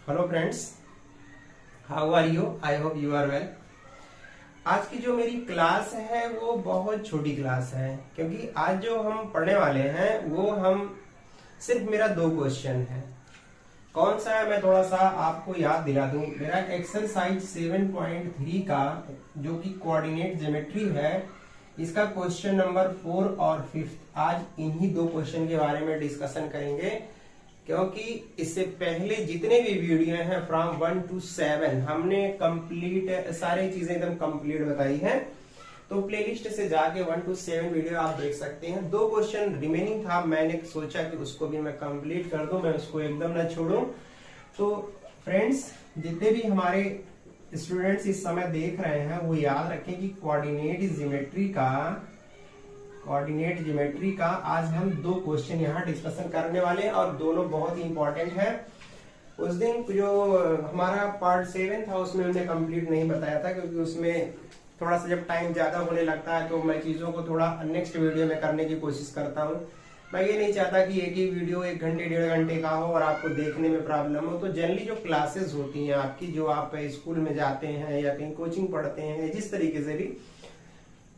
Hello friends, how are you? I hope you are well. आज की जो मेरी क्लास है वो बहुत छोटी क्लास है, क्योंकि आज जो हम पढ़ने वाले हैं वो हम सिर्फ मेरा 2 क्वेश्चन है। कौन सा है मैं थोड़ा सा आपको याद दिला दूं। मेरा एक्सरसाइज 7.3 का जो कि कोऑर्डिनेट ज्योमेट्री है, इसका क्वेश्चन नंबर 4 और 5 आज इन्हीं 2 क्वेश्चन के बारे में डिस्कशन करेंगे, क्योंकि इससे पहले जितने भी वीडियो हैं फ्रॉम 1 to 7 हमने कंप्लीट सारी चीजें एकदम कंप्लीट बताई हैं। तो प्लेलिस्ट से जाके 1 to 7 वीडियो आप देख सकते हैं। 2 क्वेश्चन रिमेनिंग था, मैंने सोचा कि उसको भी मैं कंप्लीट कर दूं, मैं उसको एकदम ना छोड़ूं। तो फ्रेंड्स, जितने भी हमारे स्टूडेंट्स इस समय देख रहे हैं वो याद रखें कि कोऑर्डिनेट ज्योमेट्री का आज हम 2 क्वेश्चन यहाँ डिस्कशन करने वाले हैं और दोनों बहुत ही इंपॉर्टेंट है। उस दिन जो हमारा पार्ट 7 था उसमें हमने कंप्लीट नहीं बताया था, क्योंकि उसमें थोड़ा सा जब टाइम ज्यादा होने लगता है तो मैं चीजों को थोड़ा नेक्स्ट वीडियो में करने की कोशिश करता हूँ। मैं ये नहीं चाहता कि एक ही वीडियो 1 घंटे 1.5 घंटे का हो और आपको देखने में प्रॉब्लम हो। तो जनरली जो क्लासेस होती हैं आपकी, जो आप स्कूल में जाते हैं या कहीं कोचिंग पढ़ते हैं, जिस तरीके से भी,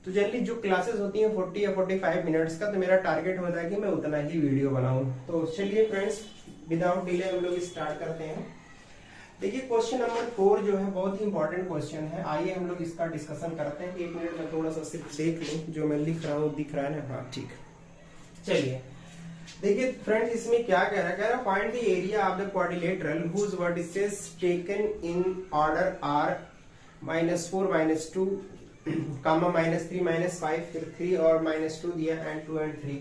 तो जनरली जो क्लासेस होती हैं 40 या 45 मिनट्स का, तो मेरा टारगेट होता है कि मैं उतना ही वीडियो बनाऊं। तो चलिए फ्रेंड्स, विदाउट डिले हम लोग स्टार्ट करते हैं। देखिए, क्वेश्चन नंबर 4 जो है बहुत ही इंपॉर्टेंट क्वेश्चन है। आइए हम लोग इसका डिस्कशन करते हैं। 1 मिनट में थोड़ा सा सिर्फ देख लूं जो मैं लिख रहा हूँ, दिख रहा है ना? हाँ, ठीक। चलिए देखिए फ्रेंड्स, इसमें क्या कह रहा है, find the area of the quadrilateral whose vertices taken in order are -4 -2 -3 -5 फिर 3 और -2 दिया एंड 2 और 3।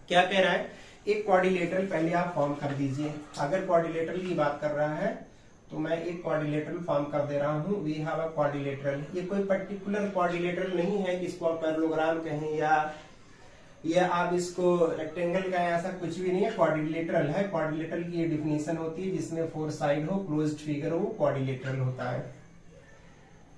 क्या कह रहा है? एक क्वाड्रिलेटरल पहले आप फॉर्म कर दीजिए। अगर क्वाड्रिलेटरल की बात कर रहा है तो मैं एक क्वाड्रिलेटरल फॉर्म कर दे रहा हूं। We have a quadrilateral. ये कोई पर्टिकुलर क्वाड्रिलेटरल नहीं है जिसको आप पैरेललोग्राम कहें या आप इसको रेक्टेंगल कहें, ऐसा कुछ भी नहीं है। क्वाड्रिलेटरल है। क्वाड्रिलेटरल की ये डिफिनेशन होती है जिसमें 4 साइड हो, क्लोज्ड फिगर हो, क्वाड्रिलेटरल होता है।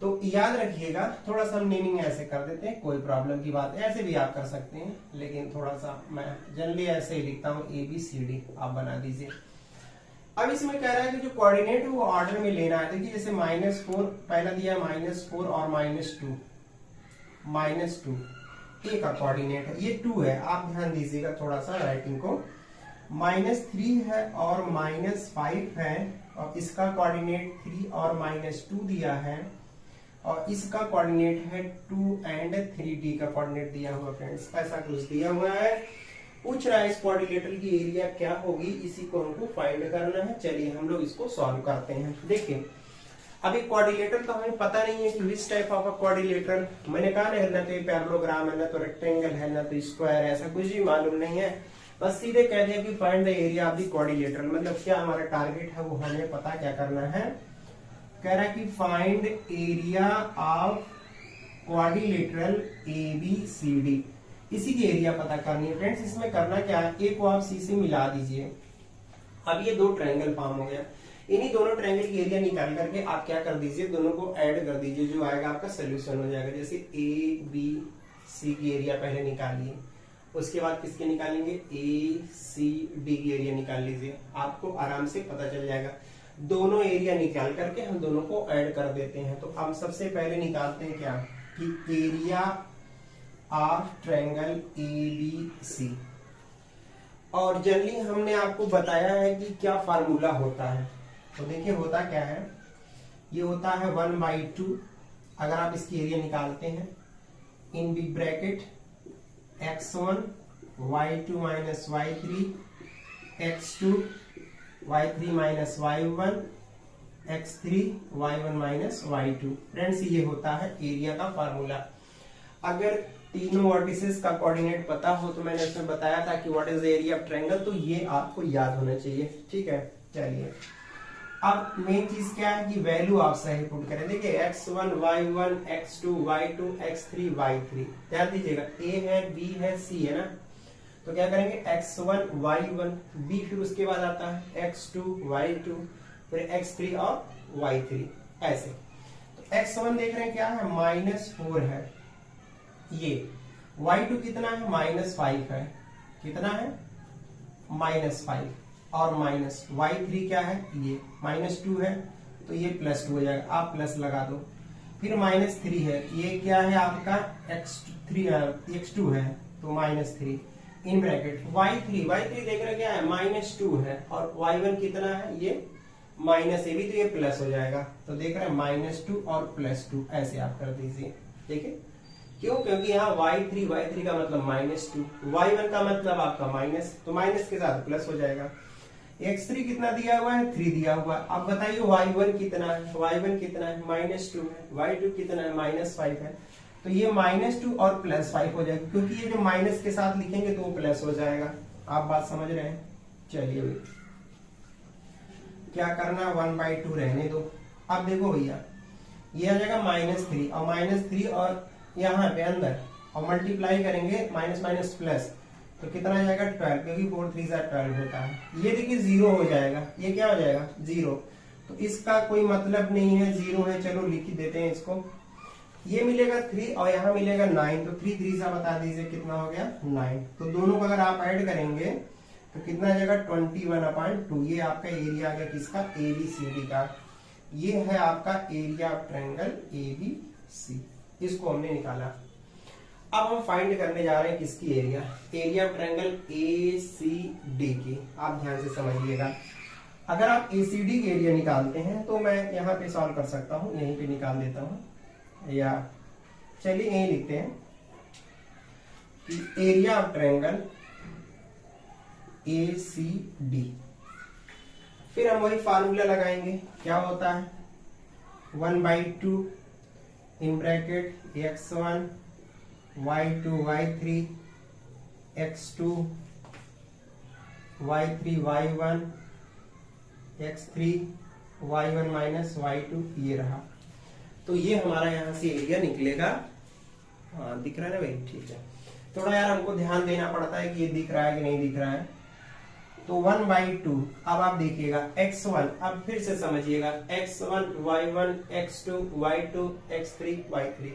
तो याद रखिएगा, थोड़ा सा हम नेमिंग ऐसे कर देते हैं, कोई प्रॉब्लम की बात है, ऐसे भी आप कर सकते हैं, लेकिन थोड़ा सा मैं जनरली ऐसे ही लिखता हूँ, ABCD आप बना दीजिए। अब इसमें कह रहा है कि जो कोऑर्डिनेट है वो ऑर्डर में लेना है। देखिए, जैसे -4 पहला दिया, -4 और -2 ए का कोऑर्डिनेट है, ये 2 है। आप ध्यान दीजिएगा थोड़ा सा राइटिंग को। -3 है और -5 है, और इसका कोऑर्डिनेट 3 और -2 दिया है, और इसका कोऑर्डिनेट है 2 और 3D का कोऑर्डिनेट दिया हुआ। फ्रेंड्स, ऐसा कुछ दिया हुआ है। पूछ रहा है इस क्वाड्रिलेटरल की एरिया क्या होगी, इसी को हमको फाइंड करना है। चलिए हम लोग इसको सॉल्व करते हैं। देखिए, अभी क्वाड्रिलेटरल तो हमें पता नहीं है कि which type of a quadrilateral. मैंने कहा ना तो पैरेललोग्राम है, ना तो रेक्टेंगल है, ना तो स्क्वायर, ऐसा कुछ भी मालूम नहीं है। बस सीधे कह दिया कि find the area of the quadrilateral. मतलब क्या हमारा टारगेट है वो हमें पता क्या करना है। कह रहा है कि find area of quadrilateral ABCD। इसी की एरिया पता करनी है। फ्रेंड्स, इसमें करना क्या है, ए को आप सी से मिला दीजिए। अब ये 2 ट्रायंगल फॉर्म हो गया। इन्हीं दोनों ट्रायंगल की एरिया निकाल करके आप क्या कर दीजिए, दोनों को ऐड कर दीजिए, जो आएगा आपका सोल्यूशन हो जाएगा। जैसे ABC की एरिया पहले निकालिए, उसके बाद किसके निकालेंगे, ACD की एरिया निकाल लीजिए। आपको आराम से पता चल जाएगा। दोनों एरिया निकाल करके हम दोनों को ऐड कर देते हैं। तो हम सबसे पहले निकालते हैं क्या, कि एरिया ऑफ ट्रायंगल ABC। और जनरली हमने आपको बताया है कि क्या फार्मूला होता है। तो देखिए होता क्या है, ये होता है 1/2। अगर आप इसकी एरिया निकालते हैं, in big bracket x1 y2 - y3 x2 y3 - y1 x3 y1 - y2। Friends, ये होता है एरिया का फार्मूला। अगर तीनों वर्टिसेस का कोऑर्डिनेट पता हो, तो मैंने इसमें बताया था कि what is the area of triangle, तो ये आपको याद होना चाहिए। ठीक है, चलिए अब मेन चीज क्या है कि वैल्यू आप सही पुट करें। देखिए, x1 y1 x2 y2 x3 y3, ध्यान दीजिएगा, A है, B है, C है ना। तो क्या करेंगे, x1 y1 B, फिर उसके बाद आता है x2 y2 फिर x3 और y3, ऐसे। तो x1 देख रहे हैं क्या है, -4 है। ये y2 कितना है, -5 है। कितना है, -5। और माइनस y3 क्या है, ये -2 है तो ये +2 हो जाएगा, आप प्लस लगा दो। फिर -3 है, ये क्या है आपका x2 है तो -3 इन ब्रैकेट y3 देख रहे क्या है, -2 है और y1 कितना है, ये माइनस, ये भी तो ये प्लस हो जाएगा, तो देख रहे हैं -2 और +2 ऐसे आप कर दीजिए। देखिए क्यों, क्योंकि यहाँ y3 का मतलब -2, y1 का मतलब आपका माइनस, तो माइनस के साथ प्लस हो जाएगा। x3 कितना दिया हुआ है, 3 दिया हुआ है। अब बताइए y1 कितना है, y1 कितना है, -2 है, y2 कितना है, -5 है, तो ये -2 और +5 हो जाएगा, क्योंकि ये जो माइनस के साथ लिखेंगे तो वो प्लस हो जाएगा। आप बात समझ रहे हैं। चलिए क्या करना, 1/2 रहने दो। अब देखो भैया ये आ जाएगा -3 और -3 और यहाँ पे अंदर और मल्टीप्लाई करेंगे माइनस माइनस प्लस, तो कितना आ जाएगा 12, क्योंकि 4 3 12 होता है। ये देखिए 0 हो जाएगा, ये क्या हो जाएगा 0, तो इसका कोई मतलब नहीं है, 0 है, चलो लिख ही देते हैं इसको। ये मिलेगा 3 और यहाँ मिलेगा 9, तो 3 3 सा बता दीजिए कितना हो गया 9। तो दोनों को अगर आप ऐड करेंगे तो कितना आ जाएगा 21/2। ये आपका एरिया आ गया किसका, ABCD का। ये है आपका एरिया ऑफ ट्रायंगल ABC, इसको हमने निकाला। अब हम फाइंड करने जा रहे हैं किसकी, एरिया ऑफ ट्रायंगल ACD की। आप ध्यान से समझिएगा, अगर आप ACD की एरिया निकालते हैं तो मैं यहाँ पे सॉल्व कर सकता हूँ, यहीं पे निकाल देता हूँ, या चलिए यही लिखते हैं कि एरिया ऑफ ट्रायंगल ACD। फिर हम वही फार्मूला लगाएंगे, क्या होता है 1/2 in bracket x1 y2 y3 x2 y3 y1 x3 y1 minus y2, ये रहा। तो ये हमारा यहाँ से एरिया निकलेगा। हाँ दिख रहा है ना भाई, ठीक है। थोड़ा यार हमको ध्यान देना पड़ता है कि ये दिख रहा है कि नहीं दिख रहा है। तो 1/2, अब आप देखिएगा x1, अब फिर से समझिएगा x1 y1 x2 y2 x3 y3,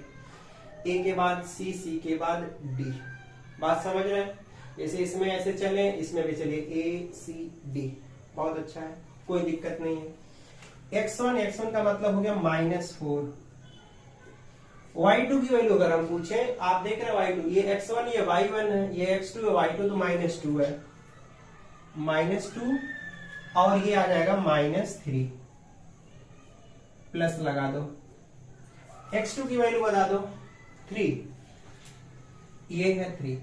a के बाद c, c के बाद d। बात समझ रहे हैं, जैसे इसमें ऐसे चले, इसमें भी चलिए a c d, बहुत अच्छा है, कोई दिक्कत नहीं है। x1 का मतलब हो गया -4। y2 की वैल्यू अगर हम पूछे, आप देख रहे हैं y2, ये x1 ये y1 है, ये x2 है, y2 तो -2 है, -2 और ये आ जाएगा -3, प्लस लगा दो। x2 की वैल्यू बता दो 3, ये है 3,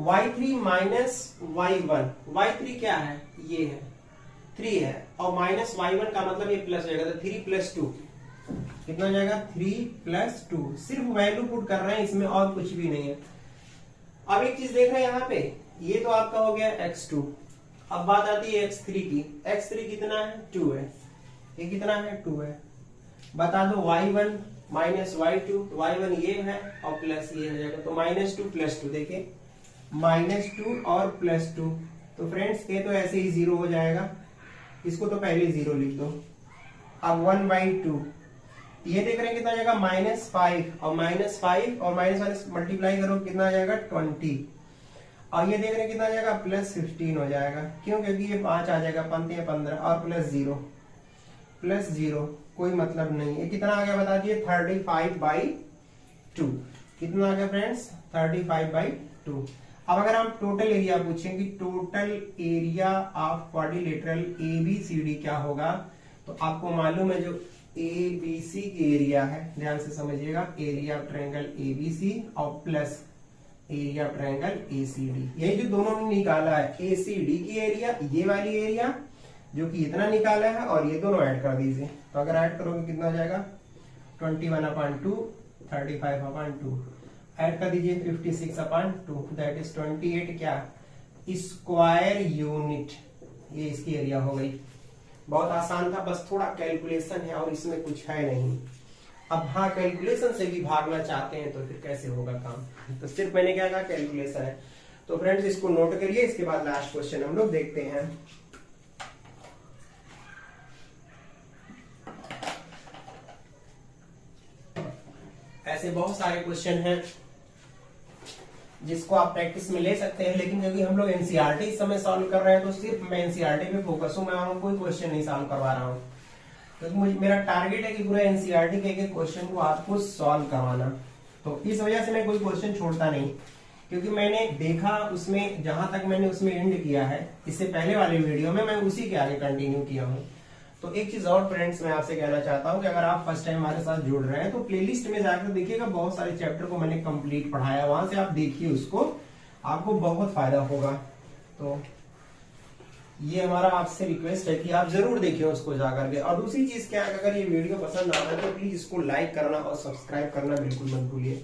y3 माइनस y1, y3 क्या है, ये है 3 है, और माइनस y1 का मतलब ये प्लस हो जाएगा, तो 3 + 2 कितना हो जाएगा 3 + 2। सिर्फ वैल्यू पुट कर रहे हैं इसमें, और कुछ भी नहीं है। अब एक चीज देख रहे हैं यहाँ पे, ये तो आपका हो गया x2। अब बात आती है x3 की, x3 कितना है 2 है, ये कितना है 2 है। बता दो y1 माइनस y2, y1 ये है और प्लस ये हो जाएगा, तो -2 + 2, देखिए -2 और +2, तो फ्रेंड्स ये तो ऐसे ही 0 हो जाएगा, इसको तो पहले 0 लिख दो। अब 1/2, ये देख रहे हैं कितना आ जाएगा -5 और -5 और माइनस मल्टीप्लाई करो कितना आ जाएगा 20, और ये देख रहे हैं कितना आ जाएगा +15 हो जाएगा। क्यों, क्योंकि ये 5 आ जाएगा, 15 और +0 कोई मतलब नहीं। ये कितना आ गया बता दिए 35/2। कितना आ गया फ्रेंड्स 35/2। अब अगर हम टोटल एरिया पूछें कि total area of quadrilateral ABCD क्या होगा, तो आपको मालूम है जो ABC की एरिया है, ध्यान से समझिएगा, एरिया ऑफ ट्रायंगल ABC और plus area of triangle ACD, यही जो दोनों ने निकाला है ACD की एरिया, ये वाली एरिया जो कि इतना निकाला है, और ये दोनों ऐड कर दीजिए, तो अगर ऐड करोगे कितना हो जाएगा 21/2 35/2, ऐड कर दीजिए 56/2, दैट इज 28 क्या स्क्वायर यूनिट, ये इसकी एरिया हो गई। बहुत आसान था, बस थोड़ा कैलकुलेशन है और इसमें कुछ है नहीं। अब हाँ कैलकुलेशन से भी भागना चाहते हैं तो फिर कैसे होगा काम, तो सिर्फ मैंने क्या कहा कैलकुलेशन है। तो फ्रेंड्स इसको नोट करिए, इसके बाद लास्ट क्वेश्चन हम लोग देखते हैं। ऐसे बहुत सारे क्वेश्चन हैं, जिसको आप प्रैक्टिस में ले सकते हैं, लेकिन क्योंकि हम लोग एनसीईआरटी इस समय सॉल्व कर रहे हैं तो सिर्फ मैं एनसीईआरटी पे फोकस हूं, मैं और कोई क्वेश्चन नहीं सॉल्व करवा रहा हूं, क्योंकि मुझे मेरा टारगेट है कि पूरा एनसीईआरटी के एक क्वेश्चन को आपको सॉल्व करवाना। तो इस वजह से मैं कोई क्वेश्चन छोड़ता नहीं, क्योंकि मैंने देखा उसमें जहां तक मैंने उसमें एंड किया है इससे पहले वाले वीडियो में, मैं उसी के आगे कंटिन्यू किया हूं। तो एक चीज और फ्रेंड्स मैं आपसे कहना चाहता हूं कि अगर आप फर्स्ट टाइम हमारे साथ जुड़ रहे हैं तो प्लेलिस्ट में जाकर देखिएगा, बहुत सारे चैप्टर को मैंने कंप्लीट पढ़ाया, वहां से आप देखिए उसको, आपको बहुत फायदा होगा। तो ये हमारा आपसे रिक्वेस्ट है कि आप जरूर देखिए उसको जाकर के। और दूसरी चीज क्या है, अगर ये वीडियो पसंद आता है तो प्लीज इसको लाइक करना और सब्सक्राइब करना बिल्कुल मत भूलिए।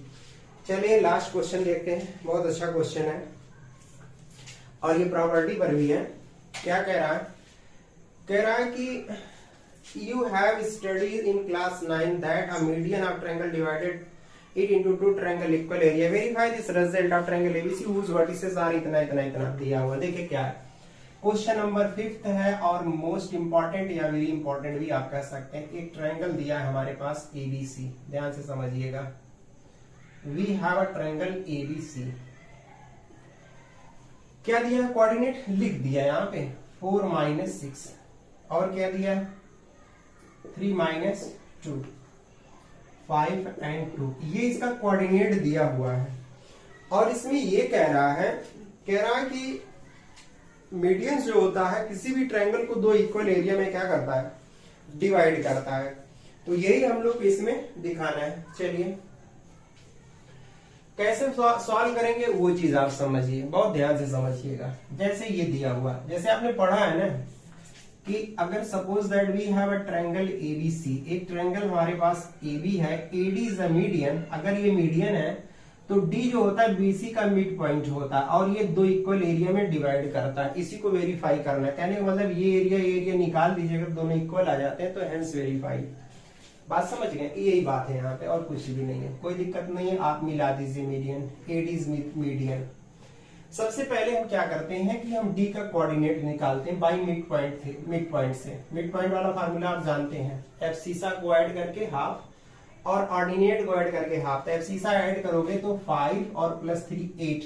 चलिए लास्ट क्वेश्चन देखते हैं, बहुत अच्छा क्वेश्चन है और ये प्रॉपर्टी पर भी है। क्या कह रहा है, कह रहा है कि you have studied in class 9 that a median of triangle divided it into two triangle equal area. Verify this result of triangle ABC whose vertices are इतना इतना इतना दिया हुआ। देखिए क्या है, क्वेश्चन नंबर 5th है और मोस्ट इंपॉर्टेंट या वेरी इंपॉर्टेंट भी आप कह सकते हैं। एक ट्रायंगल दिया है हमारे पास ABC, ध्यान से समझिएगा। We have a triangle ABC, क्या दिया है, कोऑर्डिनेट लिख दिया यहाँ पे 4 - 6 और क्या दिया है 3 - 2 5 और 2, ये इसका कोऑर्डिनेट दिया हुआ है। और इसमें ये कह रहा है कि मीडियन जो होता है किसी भी ट्रायंगल को दो इक्वल एरिया में क्या करता है, डिवाइड करता है। तो यही हम लोग इसमें दिखाना है। चलिए कैसे सॉल्व करेंगे वो चीज आप समझिए, बहुत ध्यान से समझिएगा। जैसे ये दिया हुआ, जैसे आपने पढ़ा है ना कि अगर suppose that we have a triangle ABC, एक ट्रायंगल हमारे पास AB है, AD इज अ मीडियन, अगर ये मीडियन है तो D जो होता है BC का मिड पॉइंट होता है और ये दो इक्वल एरिया में डिवाइड करता है। इसी को वेरीफाई करना है, कहने का मतलब ये एरिया निकाल दीजिए, अगर दोनों इक्वल आ जाते हैं तो हेंस वेरीफाई। बात समझ गए, यही बात है यहाँ पे और कुछ भी नहीं है, कोई दिक्कत नहीं है। आप मिला दीजिए मीडियन, AD इज मीडियन। सबसे पहले हम क्या करते हैं कि हम D का कोऑर्डिनेट निकालते हैं बाई मिड पॉइंट से। मिड पॉइंट वाला फार्मूला आप जानते हैं, एब्सिसा को ऐड करके हाफ और ऑर्डिनेट को ऐड करके हाफ। तो एब्सिसा ऐड करोगे तो 5 और +3 8,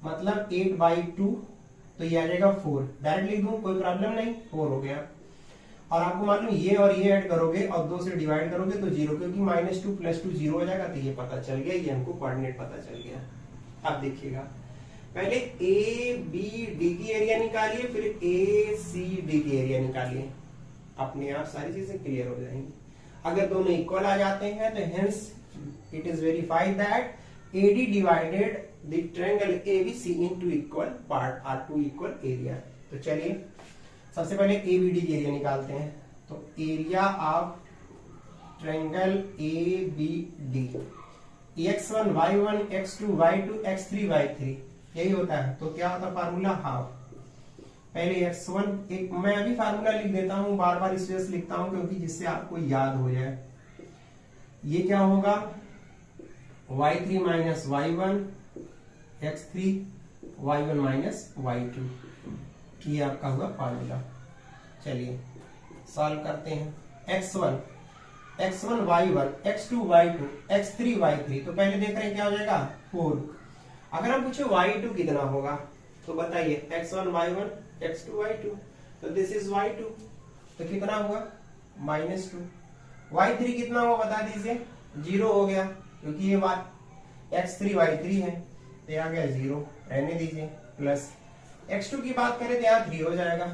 मतलब 8/2, तो ये आ जाएगा 4। डायरेक्ट लिख दूं, कोई प्रॉब्लम नहीं, 4 हो गया। और आपको मालूम ये और ये ऐड करोगे और 2 से डिवाइड करोगे तो 0, क्योंकि -2 + 2 0 हो जाएगा। तो ये पता चल गया, ये हमको कोऑर्डिनेट पता चल गया। अब देखिएगा, पहले ABD की एरिया निकालिए, फिर ACD की एरिया निकालिए, अपने आप सारी चीजें क्लियर हो जाएंगी। अगर दोनों इक्वल आ जाते हैं तो hence it is verified that AD divided the triangle ABC into equal part or two equal area. तो चलिए सबसे पहले ABD की एरिया निकालते हैं। तो area of triangle ABD x1 y1 x2 y2 x3 y3, यही होता है। तो क्या होता है फार्मूला, हाफ। पहले x1, एक मैं अभी फार्मूला लिख देता हूं, बार बार इस वजह से लिखता हूं क्योंकि जिससे आपको याद हो जाए। ये क्या होगा, y3 - y1 x3 y1 - y2, ये आपका होगा फार्मूला। चलिए सॉल्व करते हैं। x1 y1 x2 y2 x3 y3, तो पहले देख रहे हैं क्या हो जाएगा 4। अगर हम पूछे y2 कितना होगा तो बताइए, x1 y1 x2 y2, तो दिस इज y2, तो कितना हुआ -2। y3 कितना हुआ बता दीजिए, 0 हो गया, क्योंकि ये x3 y3 है तो यहाँ गया 0, रहने दीजिए। प्लस x2 की बात करें तो यहाँ 3 हो जाएगा,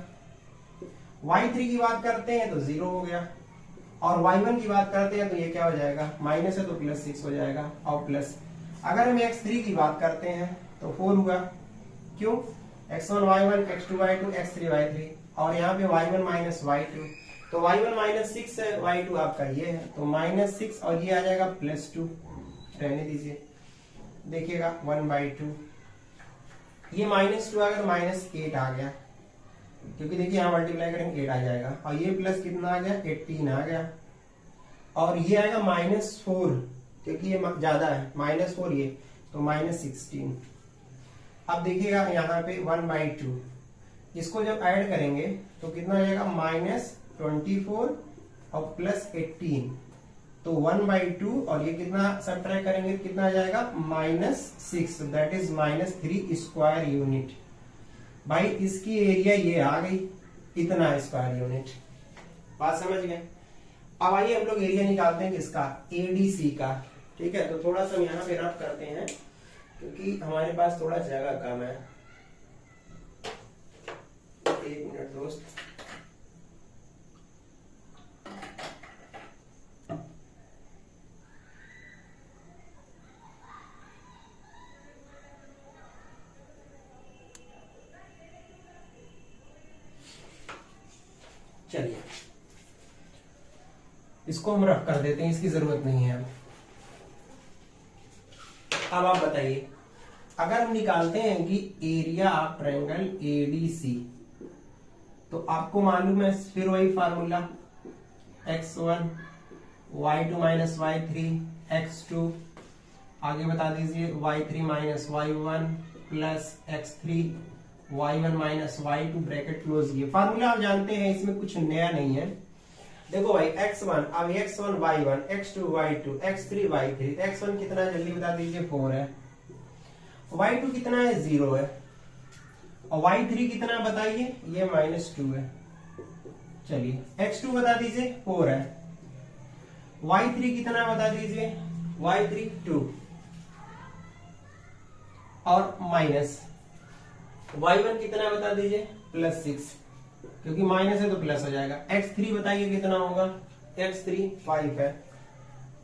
y3 की बात करते हैं तो 0 हो गया, और y1 की बात करते हैं तो ये क्या हो जाएगा, माइनस है तो +6 हो जाएगा। और प्लस अगर हम x3 की बात करते हैं तो 4 हुआ, क्यों, x1 y1 x2 y2 x3 y3, और यहाँ पे y1 - y2, तो y1 -6 है, y2 आपका ये है, तो -6 और ये आ जाएगा +2, रहने दीजिए। देखिएगा 1/2, ये -2 आ गया तो -8 आ गया, क्योंकि देखिए यहाँ मल्टीप्लाई करेंगे 8 आ जाएगा, और ये प्लस कितना आ गया 18 आ गया, और ये आएगा -4 क्योंकि ये ज्यादा है, -4 ये, तो -16। अब देखिएगा यहाँ पे 1/2, इसको जब ऐड करेंगे तो कितना आ जाएगा -24 और +18, तो तो 1/2 और ये कितना सब्ट्रैक्ट करेंगे कितना आ जाएगा -6, दैट इज -3 स्क्वायर यूनिट। भाई इसकी एरिया ये आ गई इतना स्क्वायर यूनिट। बात समझ गए। अब आइए हम लोग एरिया निकालते हैं किसका, एडीसी का। ठीक है, तो थोड़ा सा हम यहाँ पे रफ करते हैं क्योंकि हमारे पास थोड़ा जगह कम है। एक मिनट दोस्त। चलिए इसको हम रफ कर देते हैं, इसकी जरूरत नहीं है। अब आप बताइए, अगर हम निकालते हैं कि एरिया ऑफ ट्रायंगल एडीसी, तो आपको मालूम है फिर वही formula x1 y2 minus y3 x2, आगे बता दीजिए y3 minus y1 plus x3 y1 minus y2 bracket close. ये फार्मूला आप जानते हैं, इसमें कुछ नया नहीं है। देखो भाई x1, अब x1 y1, x2 y2, x3 y3, x1 कितना है जल्दी बता दीजिए 4 है, y2 कितना है 0 है, और y3 कितना बताइए ये -2 है। चलिए x2 बता दीजिए 4 है, y3 कितना बता दीजिए, y3 2 और माइनस y1 कितना बता दीजिए +6, क्योंकि माइनस है तो प्लस हो जाएगा। x3 बताइए कितना होगा, x3 5 है,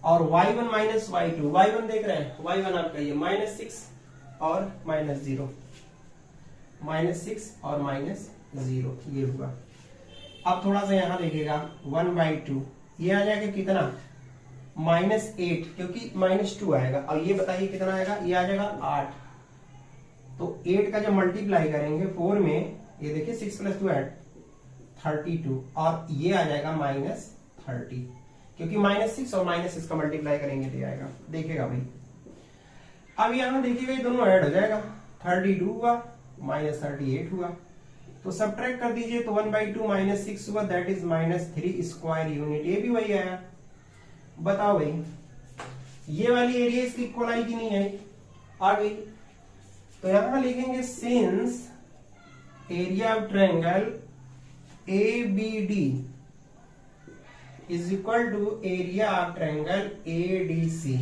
और y1 माइनस y2, y1 देख रहे हैं, y1 आप कहिए -6 और -0, -6 और -0 ये हुआ। अब थोड़ा सा यहां देखिएगा 1/2 ये आ जाएगा कितना -8, क्योंकि -2 आएगा, और ये बताइए कितना आएगा, ये आ जाएगा 8। तो 8 का जब मल्टीप्लाई करेंगे 4 में, ये देखिए 6 + 2 8 32, और ये आ जाएगा -30, क्योंकि -6 और -6 का मल्टीप्लाई करेंगे तो आएगा, देखिएगा भाई। अब यहां देखिएगा ये दोनों ऐड हो जाएगा, 32 हुआ -38 हुआ, तो सब्ट्रैक्ट कर दीजिए तो 1/2 -6 हुआ, दैट इज -3 स्क्वायर यूनिट। ये भी वही आया। बताओ भाई ये वाली एरिया इसकी इक्वल आई कि नहीं आई, आ गई। तो यहां लिखेंगे since area of triangle ABD is equal to area of triangle ADC,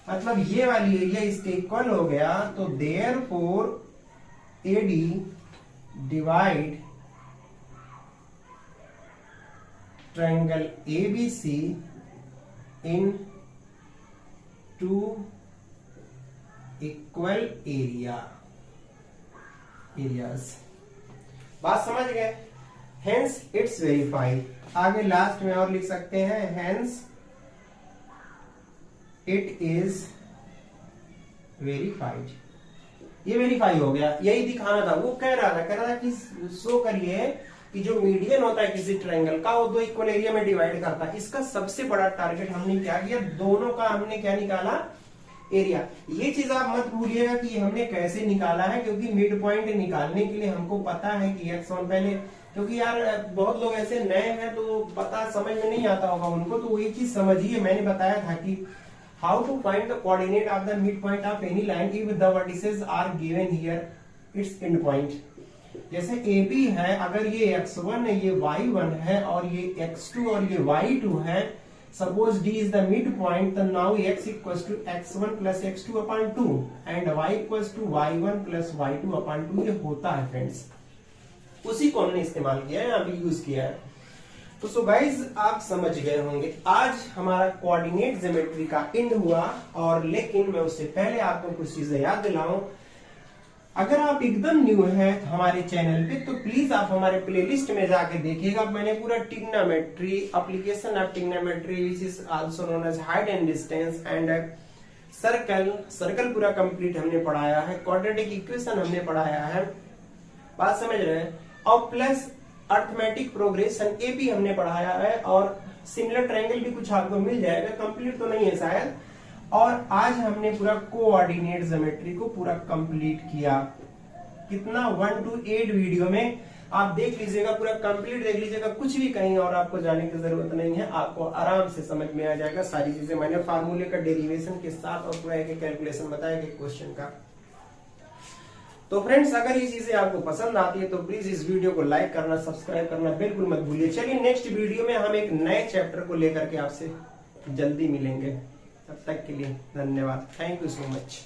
मतलब ये वाली एरिया इसके इक्वल हो गया, तो therefore AD divide triangle ABC इन 2 इक्वल एरियाज। बात समझ गए। Hence it's verified. आगे लास्ट में और लिख सकते हैं, हेंस इट इज वेरीफाइड। ये वेरीफाई हो गया, यही दिखाना था। वो कह रहा था कि शो करिए कि जो मीडियन होता है किसी ट्रायंगल का, वो 2 इक्वल एरिया में डिवाइड करता है। इसका सबसे बड़ा टारगेट हमने क्या किया, दोनों का हमने क्या निकाला, एरिया। ये चीज आप मत भूलिएगा कि हमने कैसे निकाला है, क्योंकि मिड पॉइंट निकालने के लिए हमको पता है कि x1 पहले, क्योंकि यार बहुत लोग ऐसे नए हैं तो पता समझ में नहीं आता होगा उनको, तो ये चीज समझिए। मैंने बताया था कि how to find the coordinate of the mid point of any line if the vertices are given here its end point. जैसे AB है, अगर ये x1 है, ये y1 है, और ये x2 और ये y2 है, suppose D is the midpoint, then now x equals to x1 plus x2 upon 2 and y equals to y1 plus y2 upon 2। ये होता है फ्रेंड्स, उसी को हमने इस्तेमाल किया है, यहाँ पे यूज किया है। तो सो गाइज आप समझ गए होंगे। आज हमारा कोऑर्डिनेट ज्योमेट्री का एंड हुआ, और लेकिन मैं उससे पहले आपको कुछ चीजें याद दिलाऊं। अगर आप एकदम न्यू हैं हमारे चैनल पे, तो प्लीज आप हमारे प्लेलिस्ट में जाके देखिएगा। मैंने पूरा trigonometry, application of trigonometry which is also known as height and distance and circle पूरा कंप्लीट हमने पढ़ाया है। क्वाड्रेटिक इक्वेशन हमने पढ़ाया है, बात समझ रहे हैं, और प्लस अर्थमेटिक प्रोग्रेशन ये भी हमने पढ़ाया है, और सिमिलर ट्रायंगल भी कुछ आपको मिल जाएगा, कंप्लीट तो नहीं है शायद। और आज हमने पूरा कोऑर्डिनेट ज्योमेट्री को पूरा कंप्लीट किया। कितना 1 to 8 वीडियो में आप देख लीजिएगा, पूरा कंप्लीट देख लीजिएगा, कुछ भी कहीं और आपको जाने की जरूरत नहीं है, आपको आराम से समझ में आ जाएगा सारी चीजें। मैंने फार्मूले का डेरिवेशन के साथ और पूरा एक कैलकुलेशन बताया कि क्वेश्चन का। तो फ्रेंड्स, अगर ये चीजें आपको पसंद आती है तो प्लीज इस वीडियो को लाइक करना, सब्सक्राइब करना बिल्कुल मत भूलिए। चलिए नेक्स्ट वीडियो में हम एक नए चैप्टर को लेकर के आपसे जल्दी मिलेंगे। तब तक के लिए धन्यवाद। Thank you so much.